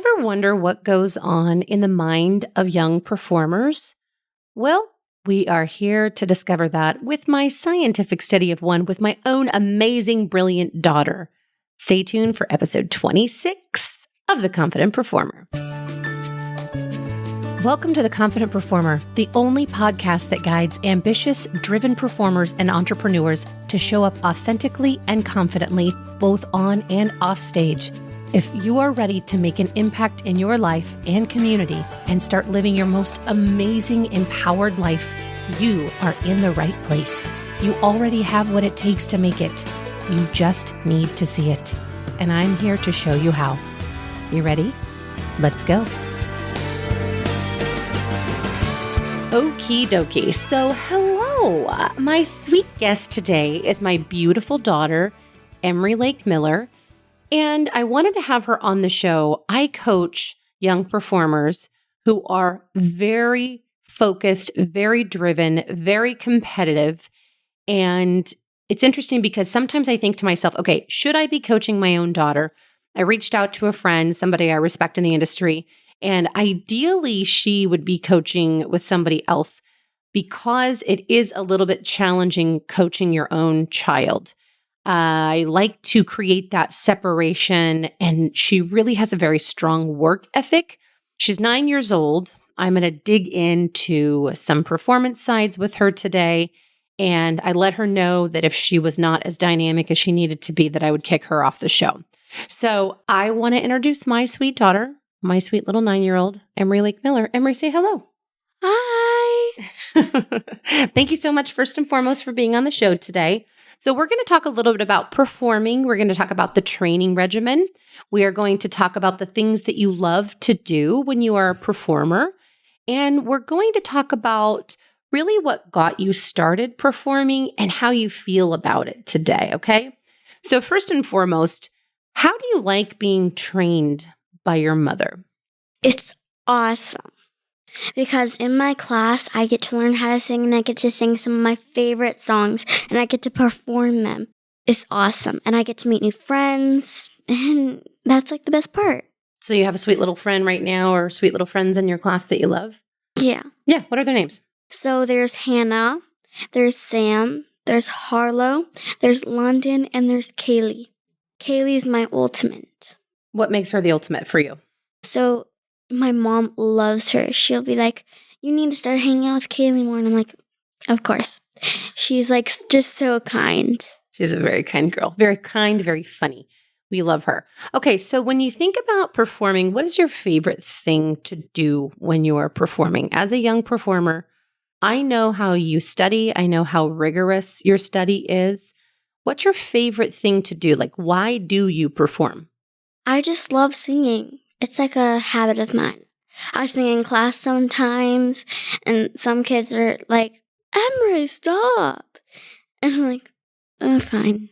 ever wonder what goes on in the mind of young performers? Well, we are here to discover that with my scientific study of one with my own amazing, brilliant daughter. Stay tuned for episode 26 of The Confident Performer. Welcome to The Confident Performer, the only podcast that guides ambitious, driven performers and entrepreneurs to show up authentically and confidently, both on and off stage. If you are ready to make an impact in your life and community and start living your most amazing, empowered life, you are in the right place. You already have what it takes to make it. You just need to see it. And I'm here to show you how. You ready? Let's go. Okie dokie. So hello. My sweet guest today is my beautiful daughter, Emery Lake Miller. And I wanted to have her on the show. I coach young performers who are very focused, very driven, very competitive. And it's interesting because sometimes I think to myself, okay, should I be coaching my own daughter? I reached out to a friend, somebody I respect in the industry, and ideally she would be coaching with somebody else because it is a little bit challenging coaching your own child. I like to create that separation, and she really has a very strong work ethic. She's 9 years old. I'm going to dig into some performance sides with her today, and I let her know that if she was not as dynamic as she needed to be, that I would kick her off the show. So I want to introduce my sweet daughter, my sweet little 9-year-old, Emery Lake Miller. Emery, say hello. Hi. Thank you so much, first and foremost, for being on the show today. So we're going to talk a little bit about performing. We're going to talk about the training regimen. We are going to talk about the things that you love to do when you are a performer. And we're going to talk about really what got you started performing and how you feel about it today, okay? So first and foremost, how do you like being trained by your mother? It's awesome. Because in my class, I get to learn how to sing, and I get to sing some of my favorite songs, and I get to perform them. It's awesome. And I get to meet new friends, and that's like the best part. So you have a sweet little friend right now, or sweet little friends in your class that you love? Yeah. Yeah. What are their names? So there's Hannah, there's Sam, there's Harlow, there's London, and there's Kaylee. Kaylee is my ultimate. What makes her the ultimate for you? So my mom loves her. She'll be like, you need to start hanging out with Kaylee more. And I'm like, of course. She's like just so kind. She's a very kind girl. Very kind, very funny. We love her. Okay, so when you think about performing, what is your favorite thing to do when you are performing? As a young performer, I know how you study. I know how rigorous your study is. What's your favorite thing to do? Like, why do you perform? I just love singing. It's like a habit of mine. I sing in class sometimes, and some kids are like, Emery, stop. And I'm like, oh, fine.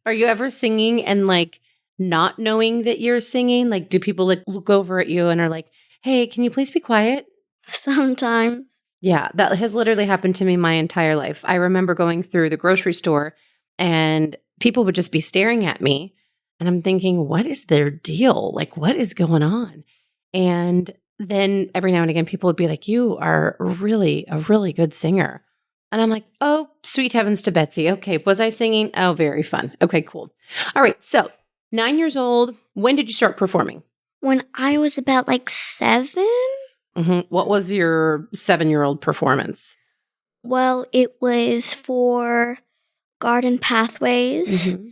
Are you ever singing and like not knowing that you're singing? Like, do people like look over at you and are like, hey, can you please be quiet? Sometimes. Yeah, that has literally happened to me my entire life. I remember going through the grocery store and people would just be staring at me. And I'm thinking, what is their deal? Like, what is going on? And then every now and again, people would be like, you are really a really good singer. And I'm like, oh, sweet heavens to Betsy. Okay, was I singing? Oh, very fun. Okay, cool. All right, so 9 years old, when did you start performing? When I was about like 7. Mm-hmm. What was your 7-year-old performance? Well, it was for Garden Pathways. Mm-hmm.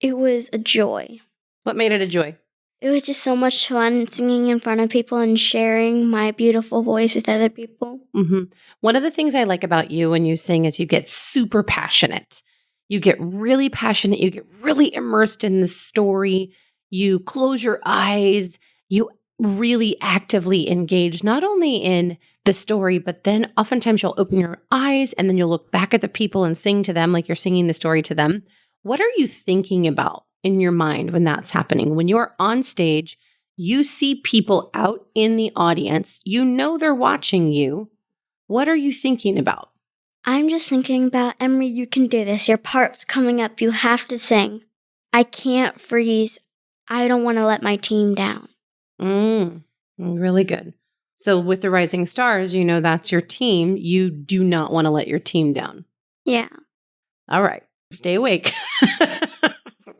It was a joy. What made it a joy? It was just so much fun singing in front of people and sharing my beautiful voice with other people. Mm-hmm. One of the things I like about you when you sing is you get super passionate. You get really passionate. You get really immersed in the story. You close your eyes. You really actively engage not only in the story, but then oftentimes you'll open your eyes and then you'll look back at the people and sing to them like you're singing the story to them. What are you thinking about in your mind when that's happening? When you're on stage, you see people out in the audience, you know they're watching you. What are you thinking about? I'm just thinking about, Emery, you can do this. Your part's coming up. You have to sing. I can't freeze. I don't want to let my team down. Really good. So with the Rising Stars, that's your team. You do not want to let your team down. Yeah. All right. Stay awake.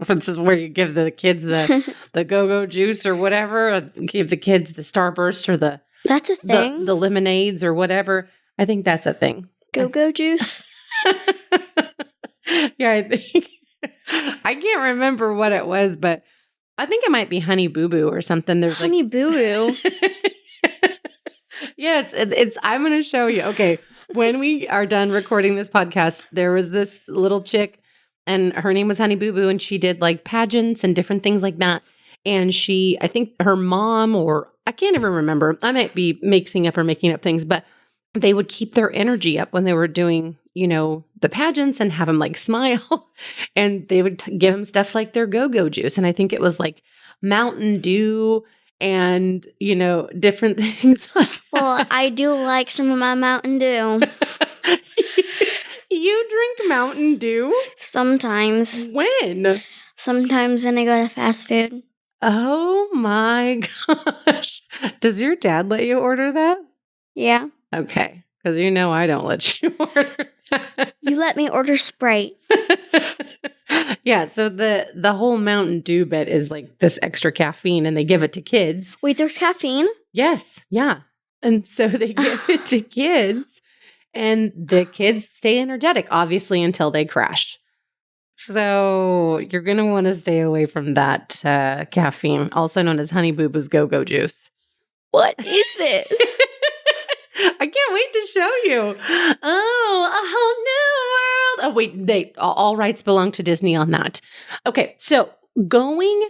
This is where you give the kids the go-go juice or whatever. Give the kids the Starburst or That's a thing. The lemonades or whatever. I think that's a thing. Go-go juice? Yeah, I think. I can't remember what it was, but I think it might be Honey Boo Boo or something. There's Honey Boo Boo. Yes, it's. I'm going to show you. Okay, when we are done recording this podcast, there was this little chick, and her name was Honey Boo Boo, and she did like pageants and different things like that. And I think her mom, or I can't even remember. I might be making up things, but they would keep their energy up when they were doing, the pageants and have them like smile. And they would give them stuff like their go-go juice. And I think it was like Mountain Dew and, different things like that. Well, I do like some of my Mountain Dew. You drink Mountain Dew? Sometimes. When? Sometimes when I go to fast food. Oh my gosh. Does your dad let you order that? Yeah. Okay. Because I don't let you order that. You let me order Sprite. Yeah. So the whole Mountain Dew bit is like this extra caffeine and they give it to kids. Wait, there's caffeine? Yes. Yeah. And so they give it to kids and the kids stay energetic, obviously, until they crash. So you're going to want to stay away from that caffeine, also known as Honey Boo Boo's Go-Go Juice. What is this? I can't wait to show you. Oh, a whole new world. Oh, wait, all rights belong to Disney on that. Okay, so going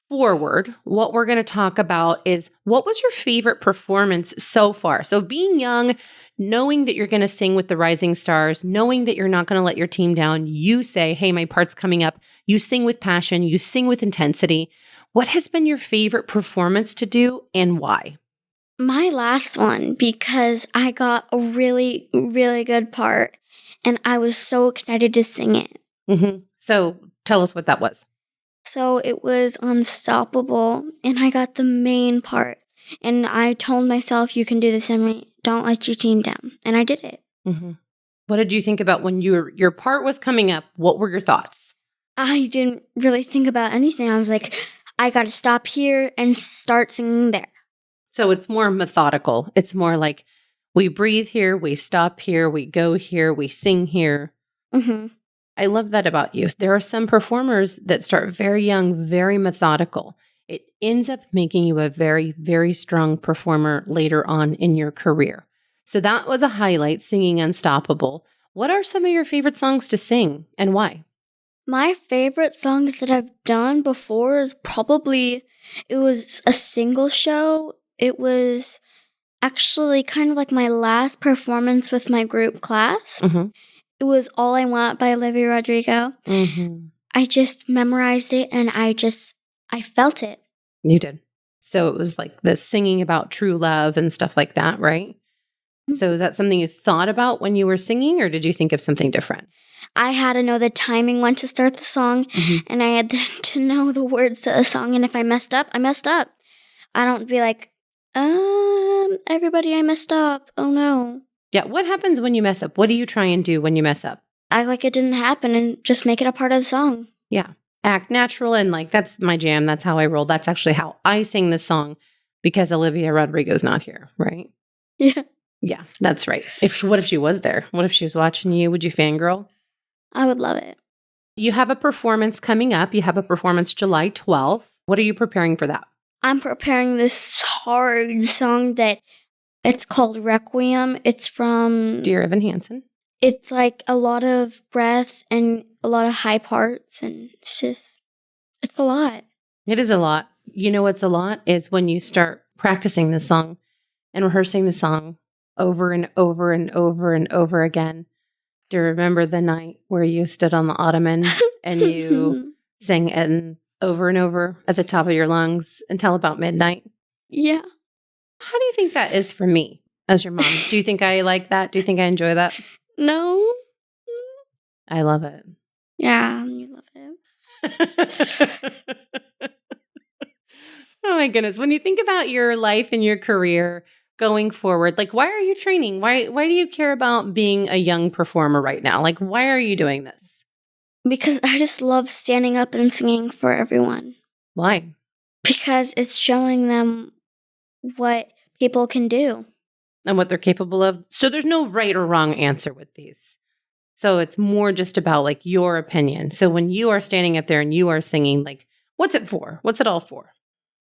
forward, what we're going to talk about is what was your favorite performance so far? So being young, knowing that you're going to sing with the Rising Stars, knowing that you're not going to let your team down, you say, hey, my part's coming up. You sing with passion. You sing with intensity. What has been your favorite performance to do and why? My last one, because I got a really, really good part and I was so excited to sing it. Mm-hmm. So tell us what that was. So it was Unstoppable and I got the main part. And I told myself, you can do this, Emery. Don't let your team down. And I did it. Mm-hmm. What did you think about when your part was coming up? What were your thoughts? I didn't really think about anything. I was like, I got to stop here and start singing there. So it's more methodical. It's more like we breathe here, we stop here, we go here, we sing here. Mm-hmm. I love that about you. There are some performers that start very young, very methodical. It ends up making you a very, very strong performer later on in your career. So that was a highlight, singing Unstoppable. What are some of your favorite songs to sing and why? My favorite songs that I've done before is probably, it was a single show. It was actually kind of like my last performance with my group class. Mm-hmm. It was All I Want by Olivia Rodrigo. Mm-hmm. I just memorized it and I felt it. You did. So it was like the singing about true love and stuff like that, right? Mm-hmm. So is that something you thought about when you were singing or did you think of something different? I had to know the timing when to start the song and I had to know the words to the song. And if I messed up, I messed up. I don't be like, everybody, I messed up. Oh no. Yeah. What happens when you mess up? What do you try and do when you mess up? Act like it didn't happen and just make it a part of the song. Yeah. Act natural. And like, that's my jam. That's how I roll. That's actually how I sing this song because Olivia Rodrigo's not here. Right. Yeah. Yeah, that's right. What if she was there? What if she was watching you? Would you fangirl? I would love it. You have a performance coming up. You have a performance July 12th. What are you preparing for that? I'm preparing this hard song that it's called Requiem. It's from Dear Evan Hansen. It's like a lot of breath and a lot of high parts and it's a lot. It is a lot. You know what's a lot is when you start practicing the song and rehearsing the song over and over and over and over again. Do you remember the night where you stood on the ottoman and you sang it over and over at the top of your lungs until about midnight? Yeah. How do you think that is for me as your mom? Do you think I like that? Do you think I enjoy that? No. I love it. Yeah, you love it. Oh my goodness. When you think about your life and your career going forward, like why are you training? Why do you care about being a young performer right now? Like why are you doing this? Because I just love standing up and singing for everyone. Why? Because it's showing them what people can do. And what they're capable of. So there's no right or wrong answer with these. So it's more just about like your opinion. So when you are standing up there and you are singing, like, what's it for? What's it all for?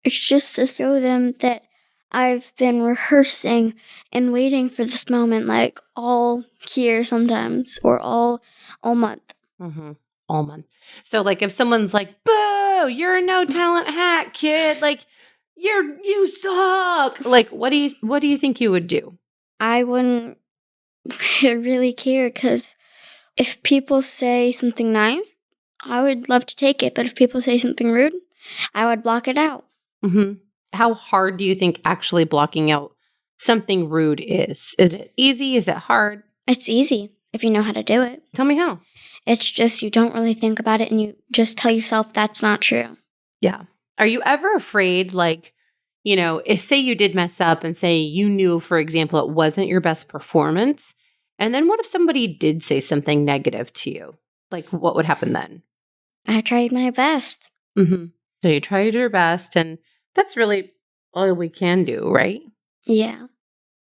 It's just to show them that I've been rehearsing and waiting for this moment like all year sometimes or all month. Mm-hmm. All month. So like if someone's like, boo, you're a no talent hack, kid. Like you suck. Like what do you think you would do? I wouldn't really care because if people say something nice, I would love to take it. But if people say something rude, I would block it out. Mm-hmm. How hard do you think actually blocking out something rude is? Is it easy? Is it hard? It's easy if you know how to do it. Tell me how. It's just you don't really think about it and you just tell yourself that's not true. Yeah. Are you ever afraid, like, if say you did mess up and say you knew, for example, it wasn't your best performance, and then what if somebody did say something negative to you? Like, what would happen then? I tried my best. Mm-hmm. So you tried your best, and that's really all we can do, right? Yeah.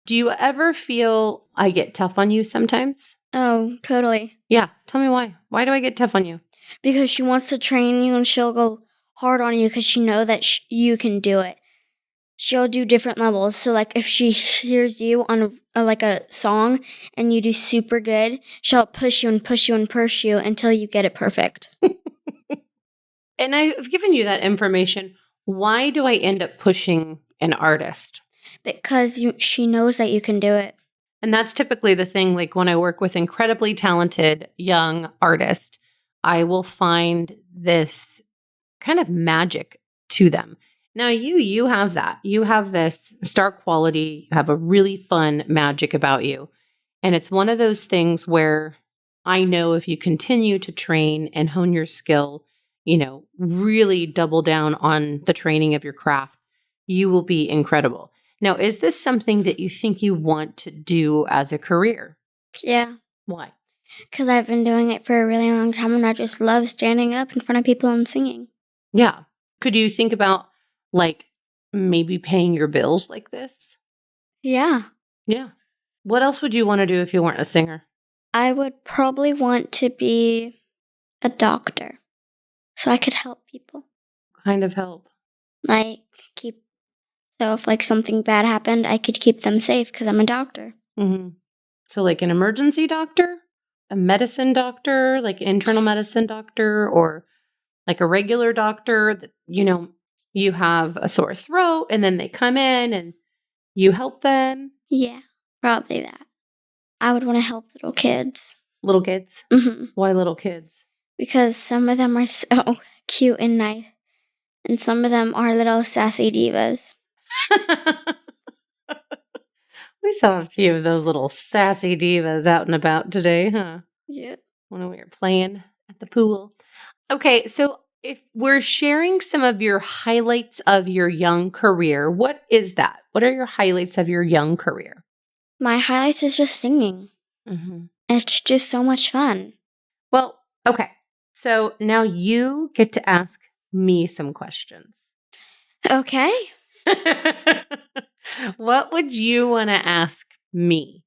Do you ever feel I get tough on you sometimes? Oh, totally. Yeah. Tell me why. Why do I get tough on you? Because she wants to train you and she'll go hard on you because she knows that you can do it. She'll do different levels. So, like, if she hears you on a song and you do super good, she'll push you and push you and push you until you get it perfect. And I've given you that information. Why do I end up pushing an artist? Because she knows that you can do it. And that's typically the thing, like when I work with incredibly talented young artists, I will find this kind of magic to them. Now you have that. You have this star quality, you have a really fun magic about you. And it's one of those things where I know if you continue to train and hone your skill, really double down on the training of your craft, you will be incredible. Now, is this something that you think you want to do as a career? Yeah. Why? Because I've been doing it for a really long time and I just love standing up in front of people and singing. Yeah. Could you think about like maybe paying your bills like this? Yeah. Yeah. What else would you want to do if you weren't a singer? I would probably want to be a doctor so I could help people. Kind of help. So if like something bad happened, I could keep them safe because I'm a doctor. Mm-hmm. So like an emergency doctor, a medicine doctor, like an internal medicine doctor, or like a regular doctor that, you have a sore throat and then they come in and you help them. Yeah, probably that. I would want to help little kids. Little kids? Mm-hmm. Why little kids? Because some of them are so cute and nice, and some of them are little sassy divas. We saw a few of those little sassy divas out and about today, huh? Yeah. When we were playing at the pool. Okay, so if we're sharing some of your highlights of your young career, what is that? What are your highlights of your young career? My highlights is just singing. Mm-hmm. It's just so much fun. Well, okay. So now you get to ask me some questions. Okay. What would you want to ask me?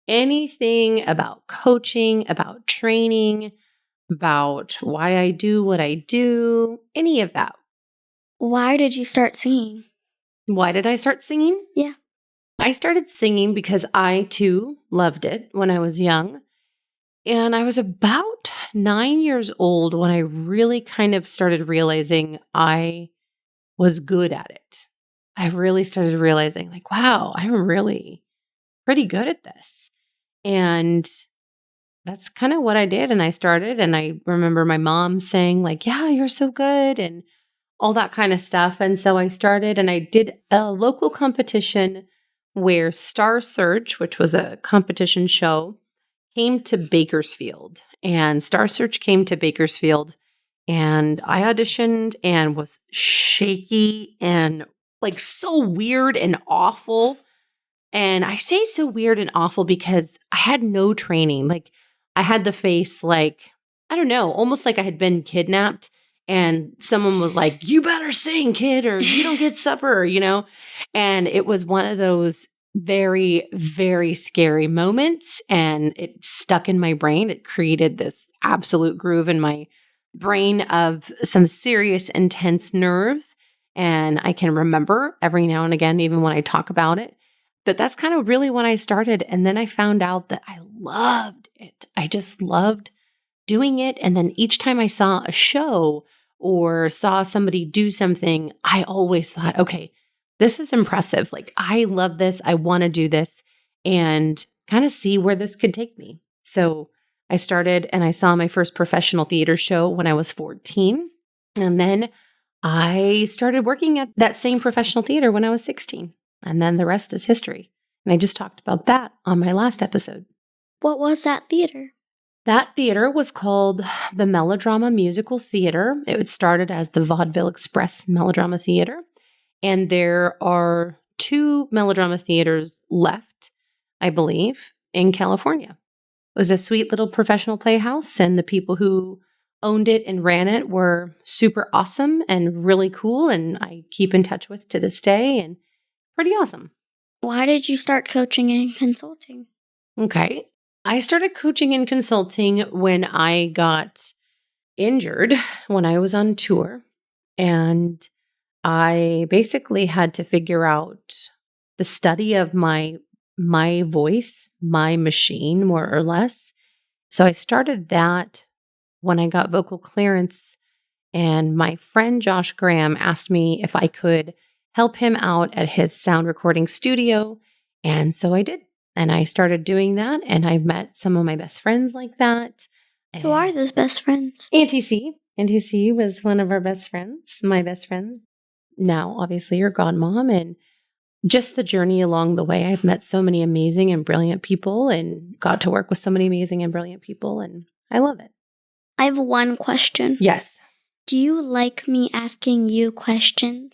Anything about coaching, about training, about why I do what I do, any of that. Why did you start singing? Why did I start singing? Yeah. I started singing because I too loved it when I was young. And I was about 9 years old when I really kind of started realizing I was good at it. I really started realizing, like, wow, I'm really pretty good at this. And that's kind of what I did. And I started, and I remember my mom saying, like, yeah, you're so good, and all that kind of stuff. And so I started, and I did a local competition where Star Search, which was a competition show, came to Bakersfield. And Star Search came to Bakersfield. And I auditioned and was shaky and like so weird and awful. And I say so weird and awful because I had no training. Like I had the face like, I don't know, almost like I had been kidnapped and someone was like, you better sing, kid, or you don't get supper, you know? And it was one of those very, very scary moments. And it stuck in my brain. It created this absolute groove in my brain of some serious, intense nerves. And I can remember every now and again, even when I talk about it. But that's kind of really when I started. And then I found out that I loved it. I just loved doing it. And then each time I saw a show or saw somebody do something, I always thought, okay, this is impressive. Like, I love this. I want to do this and kind of see where this could take me. So I started and I saw my first professional theater show when I was 14. And then I started working at that same professional theater when I was 16. And then the rest is history. And I just talked about that on my last episode. What was that theater? That theater was called the Melodrama Musical Theater. It started as the Vaudeville Express Melodrama Theater. And there are 2 melodrama theaters left, I believe, in California. It was a sweet little professional playhouse, and the people who owned it and ran it were super awesome and really cool. And I keep in touch with to this day and pretty awesome. Why did you start coaching and consulting? Okay. I started coaching and consulting when I got injured when I was on tour. And I basically had to figure out the study of my voice, my machine, more or less. So I started that when I got vocal clearance. And my friend Josh Graham asked me if I could help him out at his sound recording studio. And so I did. And I started doing that. And I've met some of my best friends like that. Who are those best friends? Auntie C. Auntie C was one of our best friends, my best friends. Now, obviously, your godmom. And just the journey along the way, I've met so many amazing and brilliant people and got to work with so many amazing and brilliant people. And I love it. I have one question. Yes. Do you like me asking you questions?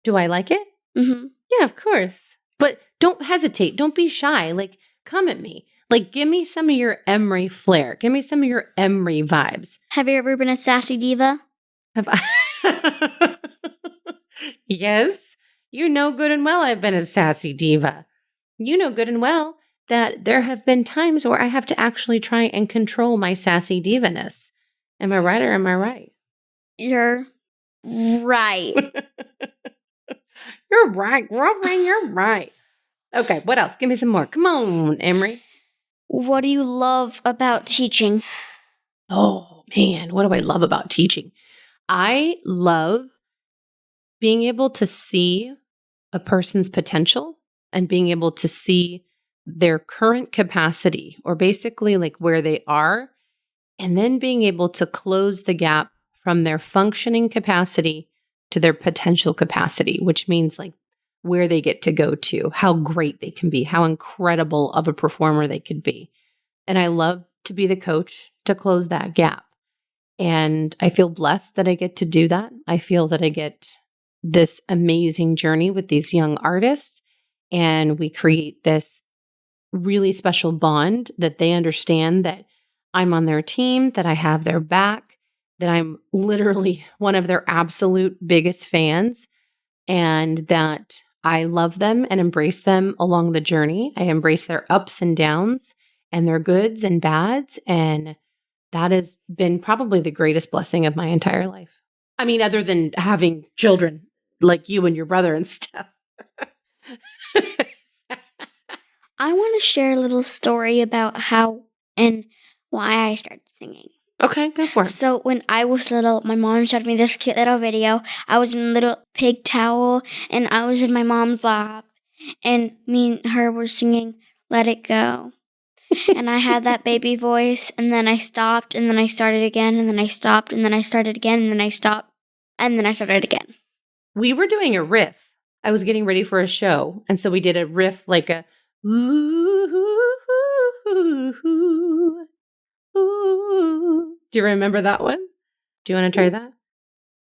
Do I like it? Mm-hmm. Yeah, of course. But don't hesitate. Don't be shy. Like, come at me. Like, give me some of your Emery flair. Give me some of your Emery vibes. Have you ever been a sassy diva? Have I? Yes. You know good and well I've been a sassy diva. You know good and well that there have been times where I have to actually try and control my sassy divaness. Am I right or am I right? You're right. You're right, girlfriend. You're right. Okay, what else? Give me some more. Come on, Emery. What do you love about teaching? Oh, man. What do I love about teaching? I love being able to see a person's potential and being able to see their current capacity or basically like where they are, and then being able to close the gap from their functioning capacity to their potential capacity, which means like where they get to go to, how great they can be, how incredible of a performer they could be. And I love to be the coach to close that gap. And I feel blessed that I get to do that. I feel that I get this amazing journey with these young artists, and we create this really special bond that they understand that I'm on their team, that I have their back, that I'm literally one of their absolute biggest fans, and that I love them and embrace them along the journey. I embrace their ups and downs and their goods and bads. And that has been probably the greatest blessing of my entire life. I mean, other than having children like you and your brother and stuff. I want to share a little story about how and why I started singing. Okay, go for it. So when I was little, my mom showed me this cute little video. I was in a little pig towel, and I was in my mom's lap, and me and her were singing Let It Go. And I had that baby voice, and then I stopped, and then I started again, and then I stopped, and then I started again, and then I stopped, and then I started again. We were doing a riff. I was getting ready for a show, and so we did a riff like a ooh, ooh, ooh, ooh. Do you remember that one? Do you want to try that?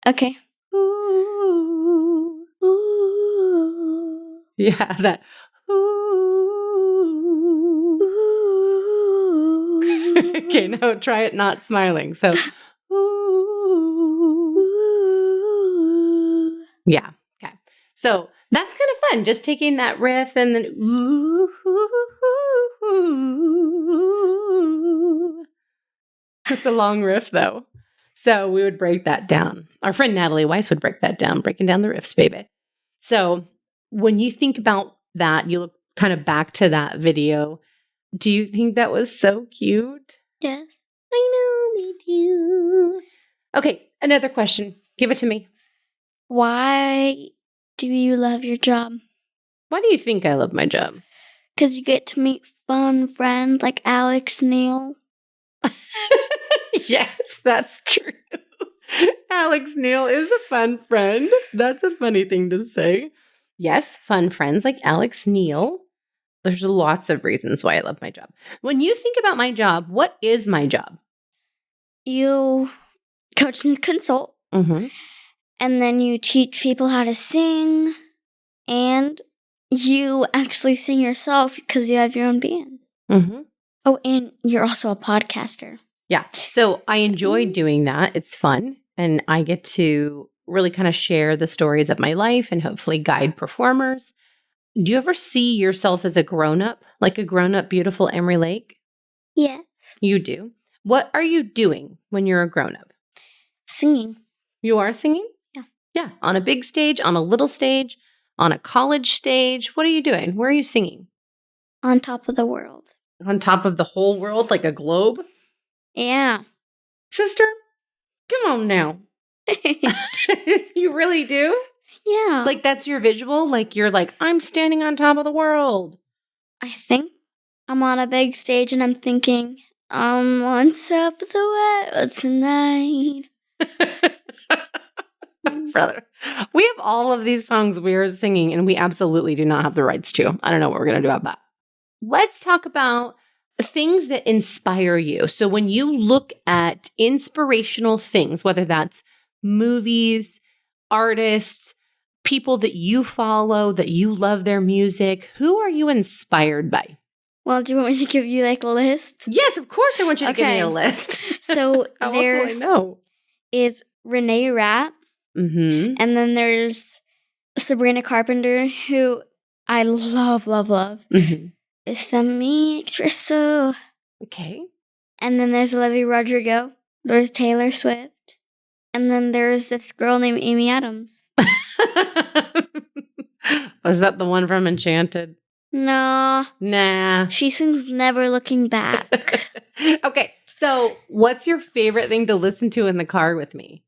Okay. Ooh. Ooh. Yeah, that. Ooh. Ooh. Okay, now try it not smiling. So, ooh. Ooh. Yeah. Okay. So that's kind of fun. Just taking that riff and then ooh. That's a long riff though. So we would break that down. Our friend Natalie Weiss would break that down, breaking down the riffs, baby. So when you think about that, you look kind of back to that video. Do you think that was so cute? Yes. I know, me too. Okay, another question. Give it to me. Why do you love your job? Why do you think I love my job? Because you get to meet fun friends like Alex Neil. Yes, that's true. Alex Neil is a fun friend. That's a funny thing to say. Yes, fun friends like Alex Neil. There's lots of reasons why I love my job. When you think about my job, what is my job? You coach and consult, Mm-hmm. and then you teach people how to sing, and you actually sing yourself because you have your own band. Mm-hmm. Oh, and you're also a podcaster. Yeah. So I enjoy doing that. It's fun. And I get to really kind of share the stories of my life and hopefully guide performers. Do you ever see yourself as a grown-up, like a grown-up, beautiful Emery Lake? Yes. You do. What are you doing when you're a grown-up? Singing. You are singing? Yeah. Yeah. On a big stage, on a little stage, on a college stage. What are you doing? Where are you singing? On top of the world. On top of the whole world, like a globe? Yeah. Sister, come on now. You really do? Yeah. Like that's your visual? Like you're like, I'm standing on top of the world. I think I'm on a big stage and I'm thinking, I'm on top of the world tonight. Brother, we have all of these songs we're singing and we absolutely do not have the rights to. I don't know what we're going to do about that. Let's talk about things that inspire you. So when you look at inspirational things, whether that's movies, artists, people that you follow, that you love their music, who are you inspired by? Well, do you want me to give you like a list? Yes, of course I want you to give me Okay. a list. So How else will I know? is Renee Rapp, Mm-hmm. and then there's Sabrina Carpenter, who I love. Mm-hmm. It's the Me Espresso. Okay. And then there's Olivia Rodrigo. There's Taylor Swift. And then there's this girl named Amy Adams. Was that the one from Enchanted? No. Nah. She sings Never Looking Back. Okay. So what's your favorite thing to listen to in the car with me?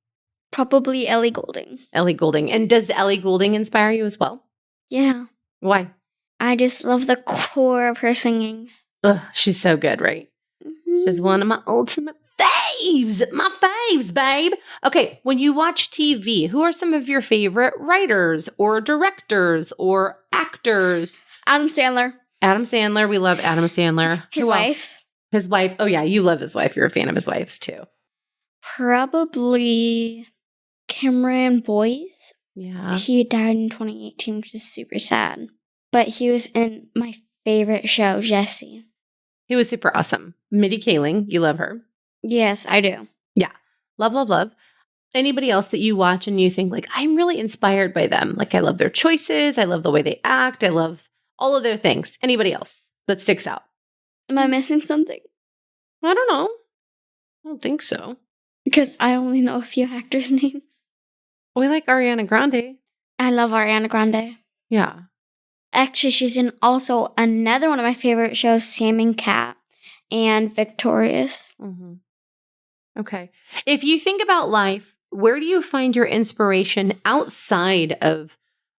Probably Ellie Goulding. Ellie Goulding. And does Ellie Goulding inspire you as well? Yeah. Why? I just love the core of her singing. Ugh, she's so good, right? Mm-hmm. She's one of my ultimate faves. My faves, babe. Okay, when you watch TV, who are some of your favorite writers or directors or actors? Adam Sandler. Adam Sandler. We love Adam Sandler. His Who wife. else? His wife. Oh, yeah, you love his wife. You're a fan of his wife's too. Probably Cameron Boyce. Yeah. He died in 2018, which is super sad. But he was in my favorite show, Jessie. He was super awesome. Mindy Kaling. You love her. Yes, I do. Yeah. Love, love, love. Anybody else that you watch and you think like, I'm really inspired by them. Like I love their choices. I love the way they act. I love all of their things. Anybody else that sticks out? Am I missing something? I don't know. I don't think so. Because I only know a few actors' names. We like Ariana Grande. I love Ariana Grande. Yeah. Actually, she's in also another one of my favorite shows, Sam and Cat and Victorious. Mm-hmm. Okay. If you think about life, where do you find your inspiration outside of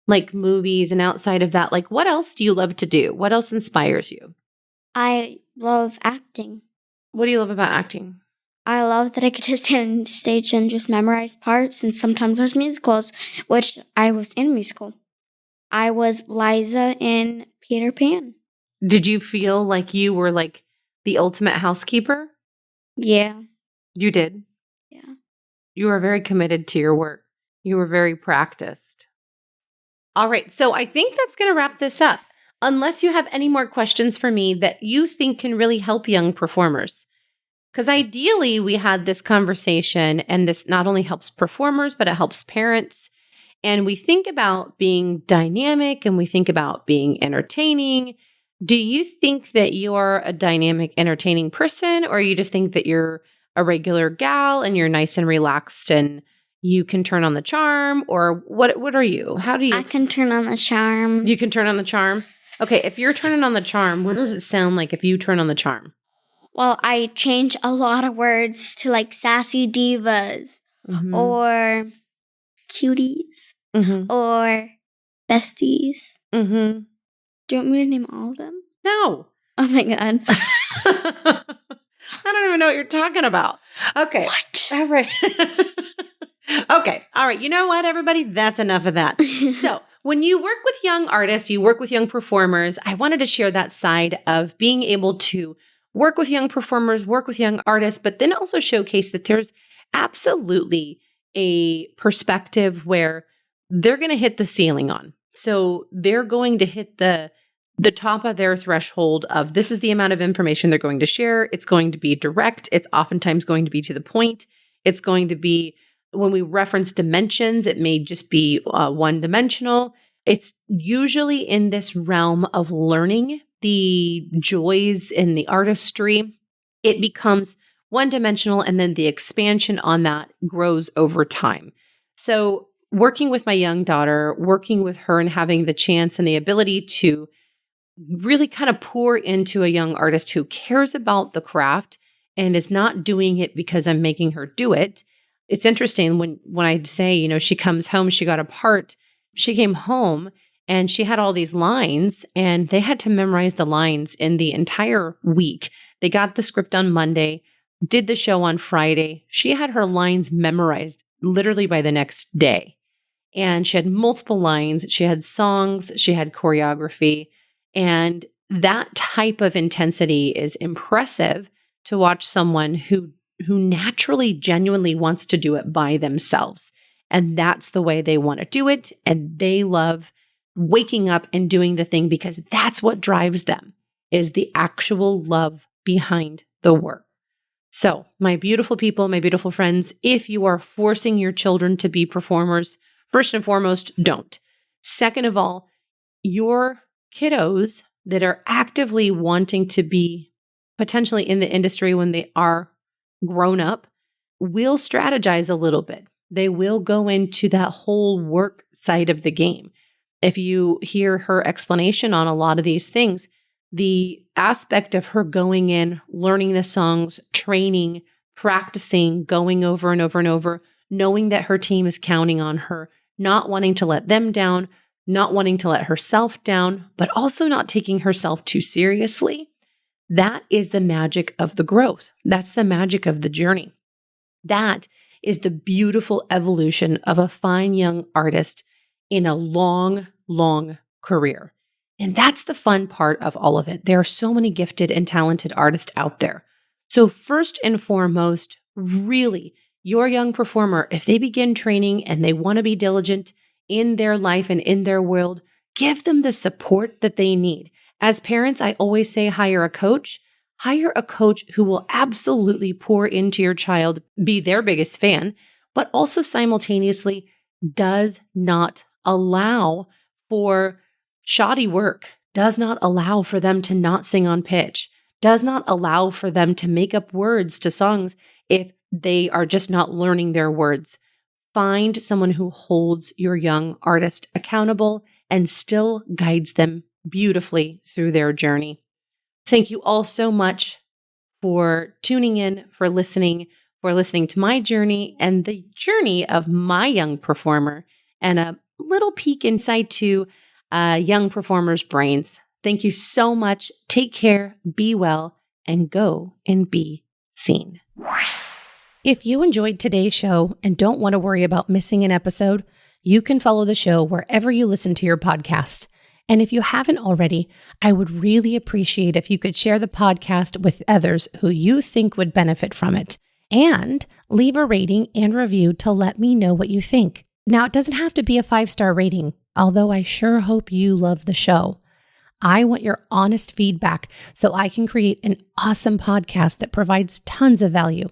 like movies and outside of that? Like, what else do you love to do? What else inspires you? I love acting. What do you love about acting? I love that I get to stand on stage and just memorize parts, and sometimes there's musicals, which I was in a musical. I was Liza in Peter Pan. Did you feel like you were like the ultimate housekeeper? Yeah. You did? Yeah. You are very committed to your work. You were very practiced. All right. So I think that's going to wrap this up. Unless you have any more questions for me that you think can really help young performers. Because ideally, we had this conversation, and this not only helps performers, but it helps parents. And we think about being dynamic and we think about being entertaining. Do you think that you're a dynamic, entertaining person, or you just think that you're a regular gal and you're nice and relaxed and you can turn on the charm? Or what are you? How do you? I can turn on the charm. You can turn on the charm? Okay, if you're turning on the charm, what does it sound like if you turn on the charm? Well, I change a lot of words to like sassy divas or cuties or besties. Mm-hmm. Do you want me to name all of them? No. Oh my God. I don't even know what you're talking about. Okay. What? All right. Okay. All right. You know what, everybody? That's enough of that. So when you work with young artists, you work with young performers, I wanted to share that side of being able to work with young performers, work with young artists, but then also showcase that there's absolutely a perspective where they're going to hit the ceiling on. So they're going to hit the top of their threshold of this is the amount of information they're going to share. It's going to be direct. It's oftentimes going to be to the point. It's going to be, when we reference dimensions, it may just be one-dimensional. It's usually in this realm of learning the joys in the artistry. It becomes one-dimensional, and then the expansion on that grows over time. So working with my young daughter, working with her and having the chance and the ability to really kind of pour into a young artist who cares about the craft and is not doing it because I'm making her do it. It's interesting when I say, she comes home, she got a part, she came home and she had all these lines and they had to memorize the lines in the entire week. They got the script on Monday, did the show on Friday. She had her lines memorized literally by the next day. And she had multiple lines. She had songs, she had choreography. And that type of intensity is impressive to watch someone who naturally, genuinely wants to do it by themselves. And that's the way they want to do it. And they love waking up and doing the thing because that's what drives them, is the actual love behind the work. So, my beautiful people, my beautiful friends, if you are forcing your children to be performers, first and foremost, don't. Second of all, your kiddos that are actively wanting to be potentially in the industry when they are grown up will strategize a little bit. They will go into that whole work side of the game. If you hear her explanation on a lot of these things, the aspect of her going in, learning the songs, training, practicing, going over and over and over, knowing that her team is counting on her, not wanting to let them down, not wanting to let herself down, but also not taking herself too seriously. That is the magic of the growth. That's the magic of the journey. That is the beautiful evolution of a fine young artist in a long, long career. And that's the fun part of all of it. There are so many gifted and talented artists out there. So first and foremost, really, your young performer, if they begin training and they want to be diligent in their life and in their world, give them the support that they need. As parents, I always say hire a coach. Hire a coach who will absolutely pour into your child, be their biggest fan, but also simultaneously does not allow for shoddy work, does not allow for them to not sing on pitch, does not allow for them to make up words to songs if they are just not learning their words. Find someone who holds your young artist accountable and still guides them beautifully through their journey. Thank you all so much for tuning in, for listening to my journey and the journey of my young performer and a little peek inside to young performers' brains. Thank you so much. Take care, be well, and go and be seen. If you enjoyed today's show and don't want to worry about missing an episode, you can follow the show wherever you listen to your podcast. And if you haven't already, I would really appreciate if you could share the podcast with others who you think would benefit from it. and leave a rating and review to let me know what you think. Now, it doesn't have to be a 5-star rating, although I sure hope you love the show. I want your honest feedback so I can create an awesome podcast that provides tons of value.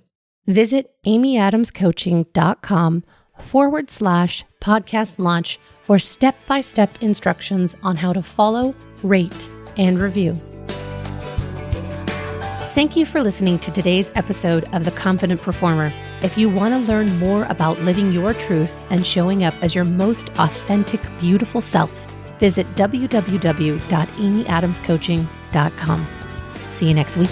Visit amyadamscoaching.com/podcast launch for step-by-step instructions on how to follow, rate, and review. Thank you for listening to today's episode of The Confident Performer. If you want to learn more about living your truth and showing up as your most authentic, beautiful self, visit www.amyadamscoaching.com. See you next week.